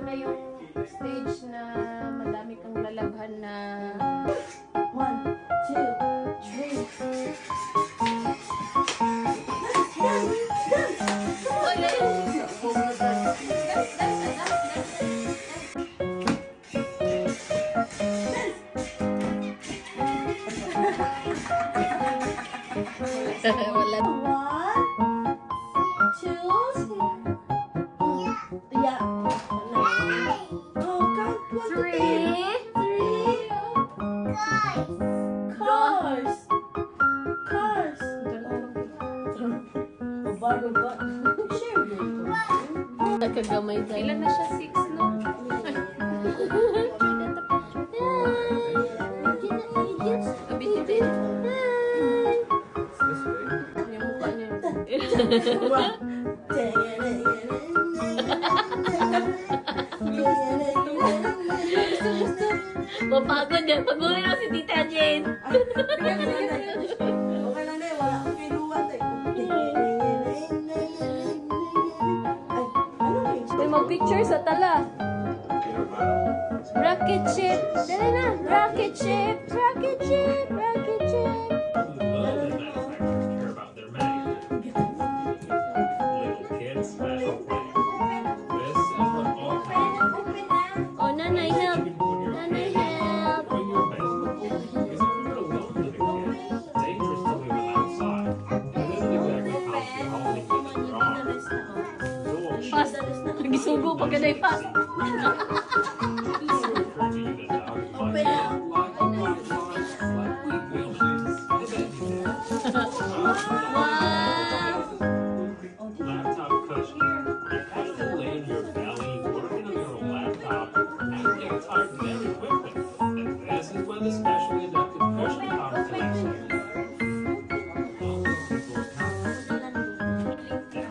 na yung stage na madami kang lalabhan na 1, 2, 3. wala. 1, 2, yeah. Oh, count 1 to 10. 3. Cars. Cars. Bago ba? Share mo ito. Nakagamay tayo. Ilan na siya? 6, no? Mapagod yan. Pag-uwi na si Tita Jane. Okay lang na eh. Wala akong pinuwan eh. May mag-picture sa tala. Rocket ship. Dali na. Rocket ship. Rocket ship. Rocket ship. Oh, nanay, help. Nanay, help. Pas. Nagisugo pag ganay pa. Open na. Wow. Laptop cushion. You have to lay in your belly, working on your laptop, and get tired very quickly. And this is when the specially adapted cushion comes to action. And I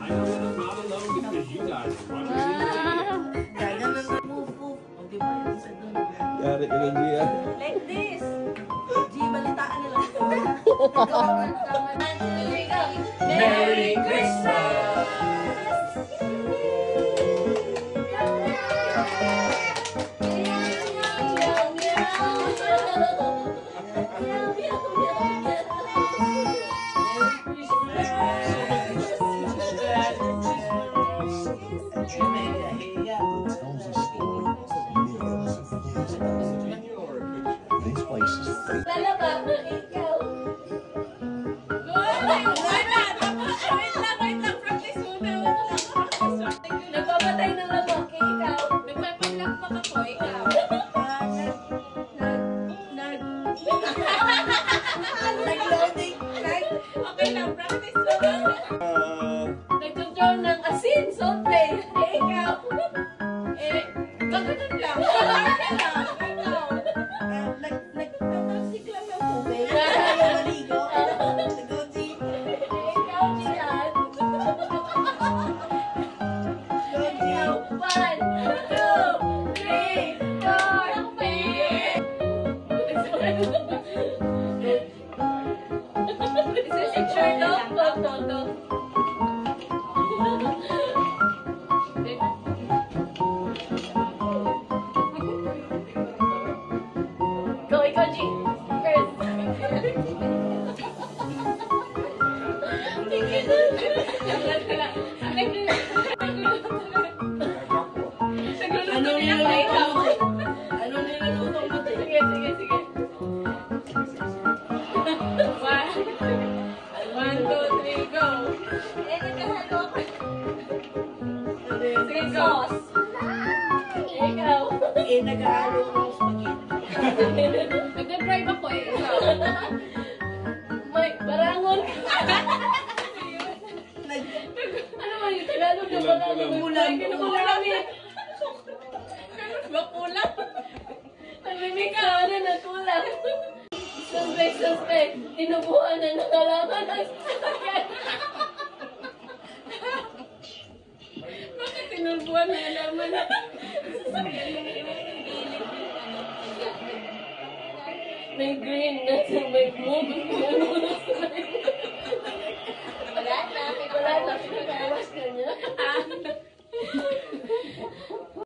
know that I'm not alone because you guys are running. Move, move. O, di ba yung isa dun? Yari ka lang Gia. Like this. G, balitaan nila ito. Merry Christmas! This place is free. Lalaba, ikaw. Nagpapatay ng lamok, ikaw. Nagpapalakpak ako, ikaw. Nag-loading. Okay lang, practice lang. Nagtutur ng asin, sote. Ikaw. Gagano'n lang. Gagano'n lang. Nag-tasik lang ng tubig. Ayaw maligo. Nag-OG. Ikaw, Gian. Ikaw. 1, 2, 3, 4, 5. Is this picture, no? Photo. Go, ikaw, G. First. Ano niluluto mo? Ano niluluto mo? Sige. 1, 2, 3, go. Nagkahalo ako. Sige, sauce. Ikaw. Nag-aalo ng spaghetti. Nag-drive ako eh. May barangon ka. Ano ba yung Tagalog na barangon? Kulang. Kulang eh. Kulang. Nagmimik ka na kulang. Suspect. Tinubuhan na nakalaman ng sasakyan. Bakit tinubuhan na nalaman ng sasakyan? May green na sa may blue. Wala na. Pinagawas ka niya.